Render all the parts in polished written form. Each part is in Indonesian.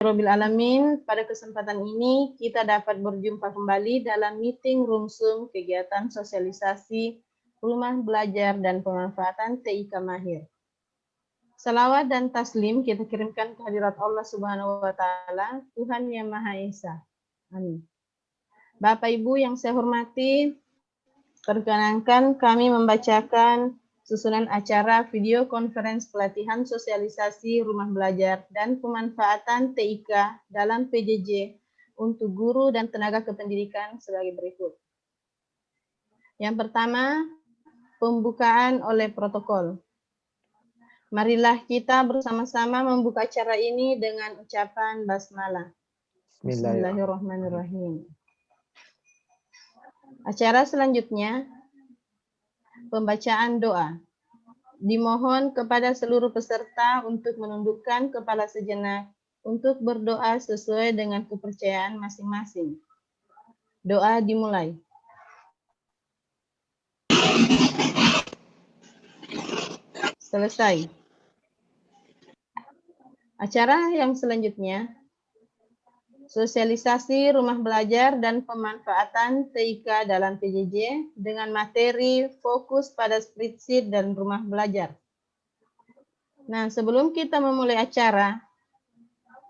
Rabbil Alamin, pada kesempatan ini kita dapat berjumpa kembali dalam meeting room Zoom kegiatan sosialisasi rumah belajar dan pemanfaatan TIK Mahir. Salawat dan taslim kita kirimkan ke hadirat Allah Subhanahu wa Ta'ala, Tuhan yang Maha Esa. Amin. Bapak Ibu yang saya hormati, perkenankan kami membacakan susunan acara video konferensi pelatihan sosialisasi rumah belajar dan pemanfaatan TIK dalam PJJ untuk guru dan tenaga kependidikan sebagai berikut. Yang pertama, pembukaan oleh protokol. Marilah kita bersama-sama membuka acara ini dengan ucapan basmalah. Bismillahirrahmanirrahim. Acara selanjutnya, pembacaan doa. Dimohon kepada seluruh peserta untuk menundukkan kepala sejenak untuk berdoa sesuai dengan kepercayaan masing-masing. Doa dimulai. Selesai. Acara yang selanjutnya, sosialisasi rumah belajar dan pemanfaatan TIK dalam PJJ dengan materi fokus pada spreadsheet dan rumah belajar. Nah, sebelum kita memulai acara,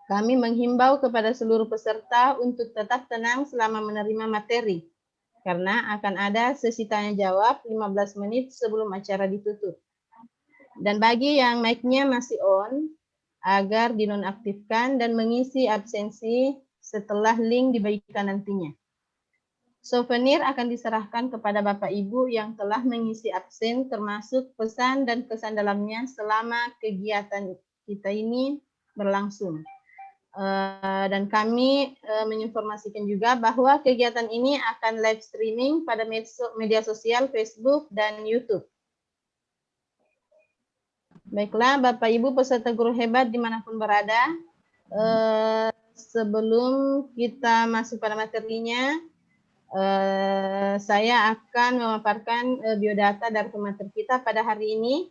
kami menghimbau kepada seluruh peserta untuk tetap tenang selama menerima materi, karena akan ada sesi tanya jawab 15 menit sebelum acara ditutup. Dan bagi yang mic-nya masih on, agar dinonaktifkan dan mengisi absensi setelah link dibagikan nantinya. Souvenir akan diserahkan kepada Bapak Ibu yang telah mengisi absen termasuk pesan dan kesan dalamnya selama kegiatan kita ini berlangsung. Dan kami menginformasikan juga bahwa kegiatan ini akan live streaming pada media sosial Facebook dan YouTube. Baiklah, Bapak Ibu peserta guru hebat dimanapun berada, sebelum kita masuk pada materinya, saya akan memaparkan biodata dari pemateri kita pada hari ini.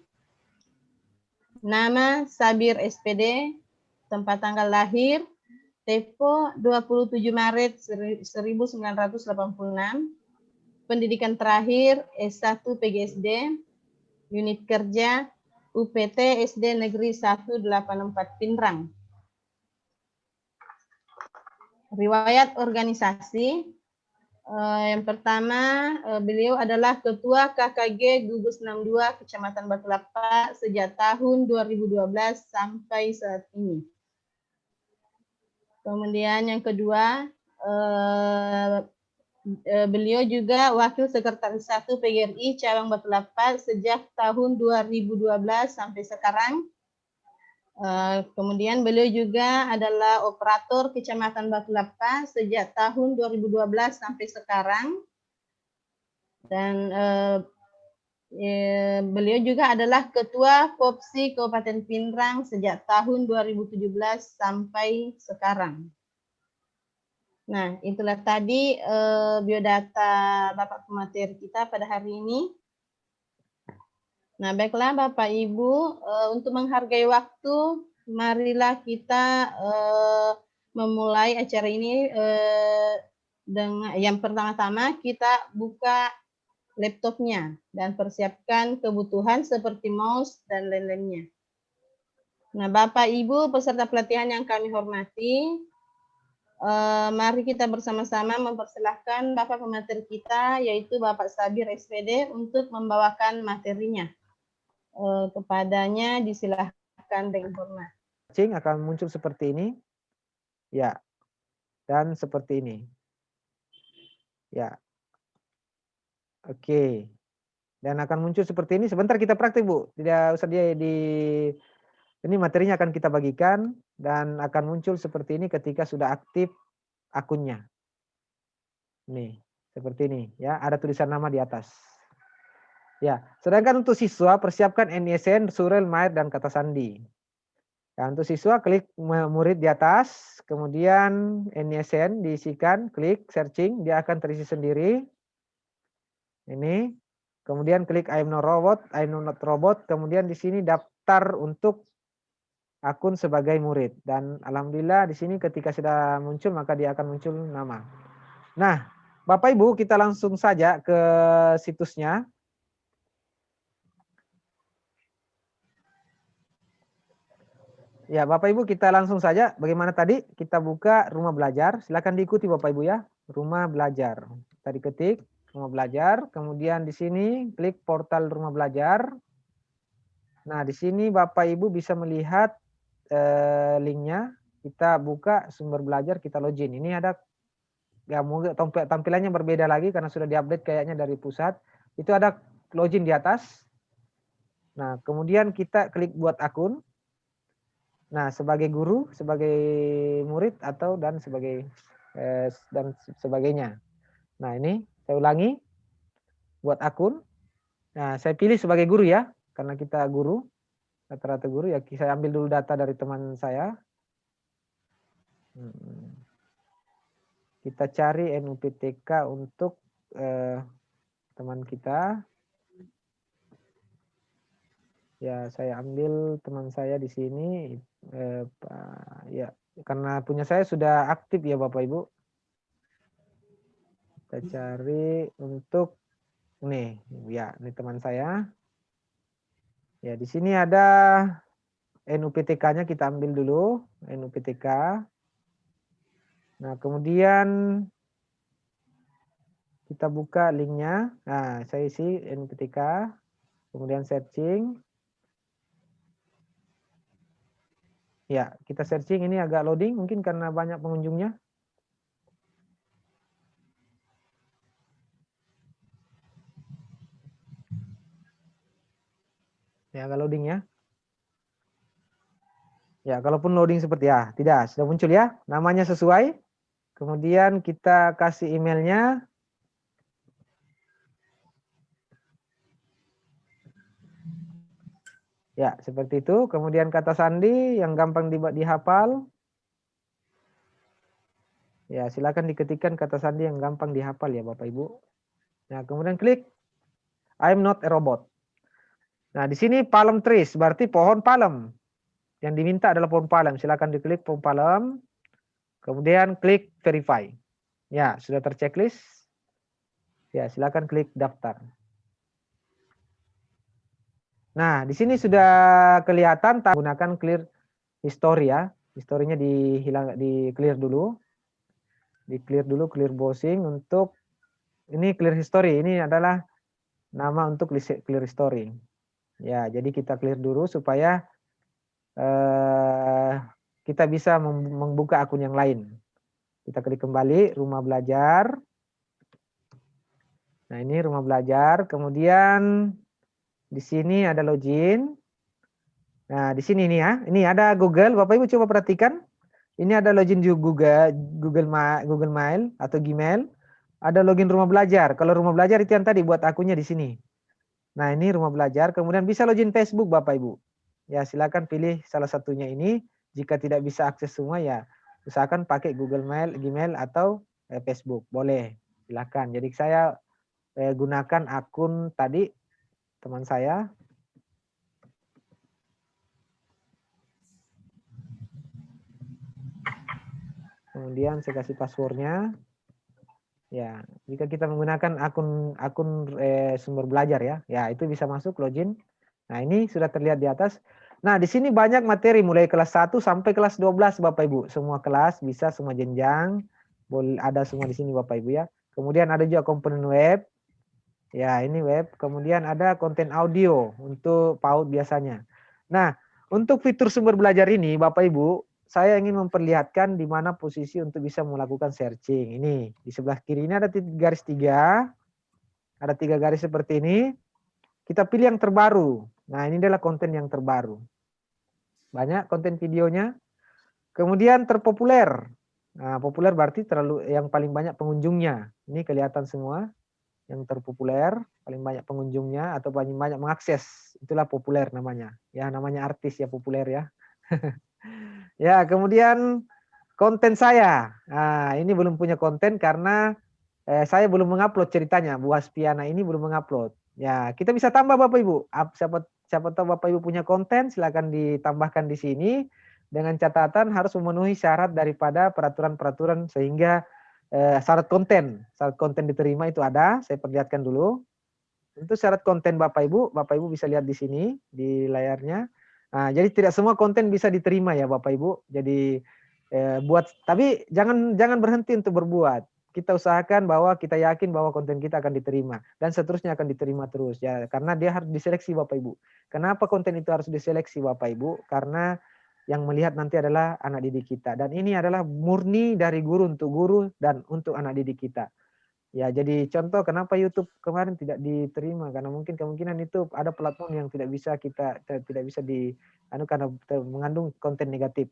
Nama Sabir SPD, tempat tanggal lahir, Tepo 27 Maret 1986, pendidikan terakhir S1 PGSD, unit kerja UPT SD Negeri 184 Pinrang. Riwayat organisasi, yang pertama beliau adalah Ketua KKG Gugus 62 Kecamatan Batu Lapa sejak tahun 2012 sampai saat ini. Kemudian yang kedua, beliau juga Wakil Sekretaris 1 PGRI Cabang Batu Lapa sejak tahun 2012 sampai sekarang. Kemudian beliau juga adalah operator Kecamatan Batu Lapa sejak tahun 2012 sampai sekarang. Dan beliau juga adalah Ketua Popsi Kabupaten Pinrang sejak tahun 2017 sampai sekarang. Nah, itulah tadi biodata Bapak pemateri kita pada hari ini. Nah, baiklah Bapak Ibu, untuk menghargai waktu, marilah kita memulai acara ini dengan yang pertama-tama kita buka laptopnya dan persiapkan kebutuhan seperti mouse dan lain-lainnya. Nah, Bapak Ibu peserta pelatihan yang kami hormati, mari kita bersama-sama mempersilahkan Bapak pemateri kita, yaitu Bapak Sabir SPD, untuk membawakan materinya. Kepadanya disilahkan dengan hormat. Akan muncul seperti ini, ya, dan seperti ini, ya, oke, dan akan muncul seperti ini. Sebentar kita praktik Bu, tidak usah ini materinya akan kita bagikan dan akan muncul seperti ini ketika sudah aktif akunnya. Nih, seperti ini ya, ada tulisan nama di atas. Ya, sedangkan untuk siswa persiapkan NISN, surel, mair dan kata sandi. Ya, untuk siswa klik murid di atas, kemudian NISN diisikan, klik searching, dia akan terisi sendiri. Ini, kemudian klik I'm not robot, kemudian di sini daftar untuk akun sebagai murid. Dan alhamdulillah di sini ketika sudah muncul maka dia akan muncul nama. Nah, Bapak Ibu kita langsung saja ke situsnya. Ya, Bapak Ibu kita langsung saja. Bagaimana tadi? Kita buka rumah belajar. Silakan diikuti Bapak Ibu ya. Rumah belajar. Tadi ketik rumah belajar. Kemudian di sini klik portal rumah belajar. Nah, di sini Bapak Ibu bisa melihat linknya. Kita buka sumber belajar, kita login. Ini ada ya mungkin tampilannya berbeda lagi karena sudah diupdate kayaknya dari pusat. Itu ada login di atas. Nah, kemudian kita klik buat akun. Nah, sebagai guru, sebagai murid atau dan sebagainya. Nah, ini saya ulangi buat akun. Nah, saya pilih sebagai guru ya, karena kita guru, rata-rata guru ya. Saya ambil dulu data dari teman saya. Kita cari NUPTK untuk teman kita. Ya, saya ambil teman saya di sini. Ya, karena punya saya sudah aktif ya Bapak Ibu. Kita cari untuk nih, ya, ini teman saya. Ya, di sini ada NUPTK-nya kita ambil dulu, NUPTK. Nah, kemudian kita buka linknya. Nah, saya isi NUPTK, kemudian searching. Ya, kita searching, ini agak loading mungkin karena banyak pengunjungnya. Ya, agak loading ya. Ya, kalaupun loading seperti ya, tidak, sudah muncul ya, namanya sesuai. Kemudian kita kasih emailnya. Ya, seperti itu. Kemudian kata sandi yang gampang dihafal. Ya, silakan diketikkan kata sandi yang gampang dihafal ya Bapak Ibu. Nah, kemudian klik I'm not a robot. Nah, di sini palm trees berarti pohon palem. Yang diminta adalah pohon palem. Silakan diklik pohon palem. Kemudian klik verify. Ya, sudah terchecklist. Ya, silakan klik daftar. Nah, di sini sudah kelihatan gunakan clear history ya. Historinya di clear dulu. Di clear dulu, clear browsing untuk ini clear history. Ini adalah nama untuk clear history. Ya, jadi kita clear dulu supaya kita bisa membuka akun yang lain. Kita klik kembali rumah belajar. Nah, ini rumah belajar. Kemudian di sini ada login. Nah, di sini nih ya. Ini ada Google. Bapak Ibu coba perhatikan. Ini ada login di Google Mail atau Gmail. Ada login rumah belajar. Kalau rumah belajar itu yang tadi buat akunnya di sini. Nah, ini rumah belajar. Kemudian bisa login Facebook Bapak Ibu. Ya, silakan pilih salah satunya ini. Jika tidak bisa akses semua ya usahakan pakai Google Mail, Gmail atau Facebook. Boleh. Silakan. Jadi saya gunakan akun tadi teman saya. Kemudian saya kasih passwordnya. Ya, jika kita menggunakan akun sumber belajar ya itu bisa masuk login. Nah, ini sudah terlihat di atas. Nah, di sini banyak materi mulai kelas 1 sampai kelas 12 Bapak Ibu. Semua kelas bisa, semua jenjang. Boleh ada semua di sini Bapak Ibu ya. Kemudian ada juga komponen web. Ya, ini web. Kemudian ada konten audio untuk PAUD biasanya. Nah, untuk fitur sumber belajar ini Bapak Ibu, saya ingin memperlihatkan di mana posisi untuk bisa melakukan searching. Ini di sebelah kiri ini ada garis 3. Ada 3 garis seperti ini. Kita pilih yang terbaru. Nah, ini adalah konten yang terbaru. Banyak konten videonya. Kemudian terpopuler. Nah, populer berarti yang paling banyak pengunjungnya. Ini kelihatan semua. Yang terpopuler, paling banyak pengunjungnya atau paling banyak mengakses. Itulah populer namanya. Ya, namanya artis ya populer ya. Ya, kemudian konten saya. Nah, ini belum punya konten karena saya belum mengupload ceritanya. Bu Haspiana ini belum mengupload. Ya, kita bisa tambah Bapak Ibu. siapa tahu Bapak Ibu punya konten, silakan ditambahkan di sini dengan catatan harus memenuhi syarat daripada peraturan-peraturan sehingga syarat konten diterima itu ada. Saya perlihatkan dulu. Untuk syarat konten Bapak Ibu bisa lihat di sini di layarnya. Nah, jadi tidak semua konten bisa diterima ya Bapak Ibu. Jadi tapi jangan berhenti untuk berbuat. Kita usahakan bahwa kita yakin bahwa konten kita akan diterima dan seterusnya akan diterima terus ya, karena dia harus diseleksi Bapak Ibu. Kenapa konten itu harus diseleksi Bapak Ibu? Karena yang melihat nanti adalah anak didik kita dan ini adalah murni dari guru untuk guru dan untuk anak didik kita. Ya, jadi contoh kenapa YouTube kemarin tidak diterima karena mungkin kemungkinan itu ada platform yang tidak bisa karena mengandung konten negatif.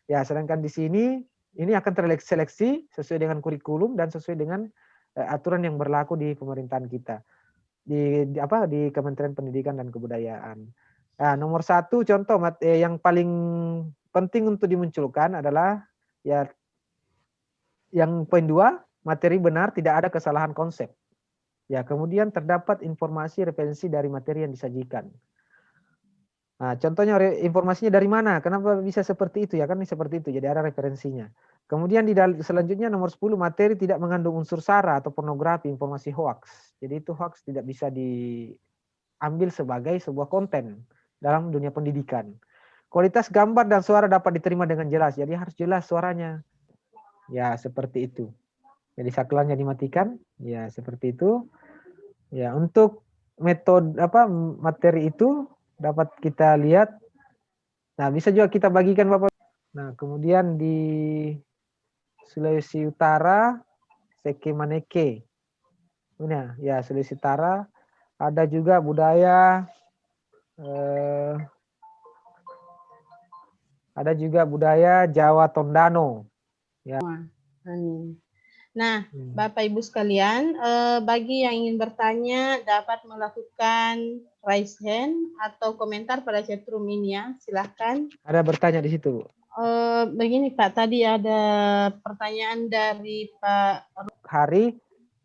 Ya, sedangkan di sini ini akan terseleksi sesuai dengan kurikulum dan sesuai dengan aturan yang berlaku di pemerintahan kita. Di Kementerian Pendidikan dan Kebudayaan. Nah, nomor 1 contoh yang paling penting untuk dimunculkan adalah ya yang poin 2, materi benar, tidak ada kesalahan konsep. Ya, kemudian terdapat informasi referensi dari materi yang disajikan. Nah, contohnya informasinya dari mana? Kenapa bisa seperti itu ya? Kan seperti itu, jadi ada referensinya. Kemudian selanjutnya nomor 10, materi tidak mengandung unsur sara atau pornografi, informasi hoax. Jadi itu hoax tidak bisa diambil sebagai sebuah konten dalam dunia pendidikan. Kualitas gambar dan suara dapat diterima dengan jelas, jadi harus jelas suaranya. Ya, seperti itu. Jadi saklarnya dimatikan, ya seperti itu. Ya, untuk metode materi itu dapat kita lihat. Nah, bisa juga kita bagikan Bapak. Nah, kemudian di Sulawesi Utara, Seke Maneke. Nah, ya Sulawesi Utara ada juga budaya Jawa Tondano. Ya. Nah, Bapak Ibu sekalian, bagi yang ingin bertanya dapat melakukan raise hand atau komentar pada chatroom ini ya, silahkan. Ada bertanya di situ. Begini Pak, tadi ada pertanyaan dari Pak Hari,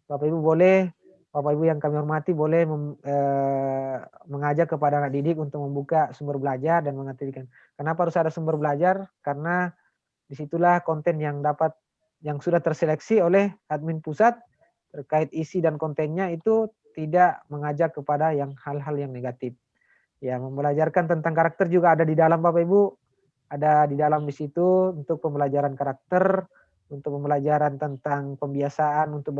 Bapak Ibu yang kami hormati boleh mengajak kepada anak didik untuk membuka sumber belajar dan mengaktifkan. Kenapa harus ada sumber belajar? Karena disitulah konten yang sudah terseleksi oleh admin pusat terkait isi dan kontennya itu tidak mengajak kepada hal-hal yang negatif. Ya, membelajarkan tentang karakter juga ada di dalam Bapak Ibu. Ada di dalam di situ untuk pembelajaran karakter, untuk pembelajaran tentang pembiasaan untuk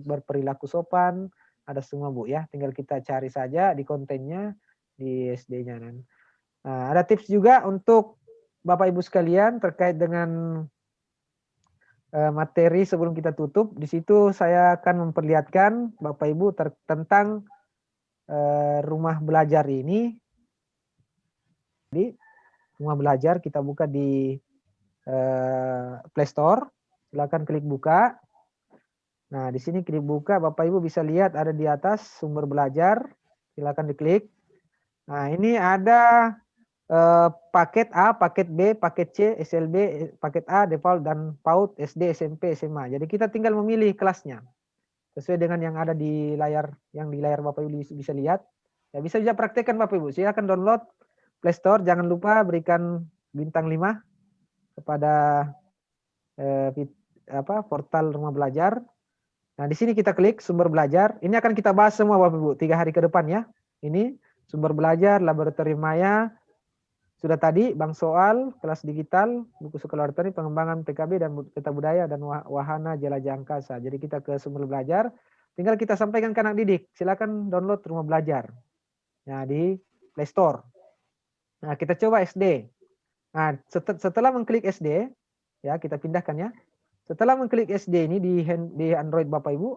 berperilaku sopan, ada semua Bu ya. Tinggal kita cari saja di kontennya di SD-nya. Nah, ada tips juga untuk Bapak Ibu sekalian terkait dengan materi sebelum kita tutup. Di situ saya akan memperlihatkan Bapak Ibu tentang rumah belajar ini. Jadi rumah belajar kita buka di Play Store. Silakan klik buka. Nah, di sini klik buka, Bapak Ibu bisa lihat ada di atas sumber belajar. Silakan diklik. Nah, ini ada paket A, paket B, paket C, SLB, paket A, default, dan PAUD, SD, SMP, SMA. Jadi kita tinggal memilih kelasnya. Sesuai dengan yang ada di layar, Bapak Ibu bisa lihat. Ya, bisa juga praktekkan Bapak Ibu. Silakan download Play Store. Jangan lupa berikan bintang 5 kepada portal rumah belajar. Nah, di sini kita klik sumber belajar. Ini akan kita bahas semua Bapak Ibu 3 hari ke depan ya. Ini sumber belajar, laboratorium maya, sudah tadi bank soal, kelas digital, buku sekolah laboratorium, pengembangan PKB dan peta budaya dan wahana jelajah angkasa. Jadi kita ke sumber belajar, tinggal kita sampaikan ke anak didik. Silakan download rumah belajar. Nah, di Play Store. Nah, kita coba SD. Nah, setelah mengklik SD, ya kita pindahkan ya. Setelah mengklik SD ini di Android Bapak Ibu,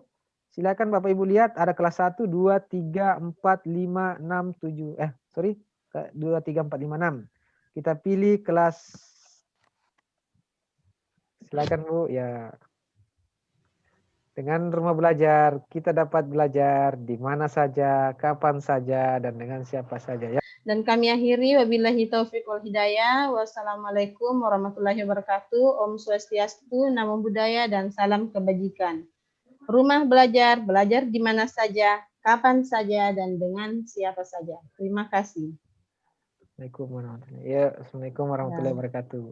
silakan Bapak Ibu lihat ada kelas 1, 2, 3, 4, 5, 6, 7. 2, 3, 4, 5, 6. Kita pilih kelas. Silakan Bu ya. Dengan rumah belajar, kita dapat belajar di mana saja, kapan saja, dan dengan siapa saja ya. Dan kami akhiri, wabillahi taufiq wal hidayah. Wassalamualaikum warahmatullahi wabarakatuh. Om Swastiastu, Namo Buddhaya, dan salam kebajikan. Rumah belajar, belajar di mana saja, kapan saja dan dengan siapa saja. Terima kasih. Assalamualaikum warahmatullahi wabarakatuh. Ya, Assalamualaikum warahmatullahi wabarakatuh.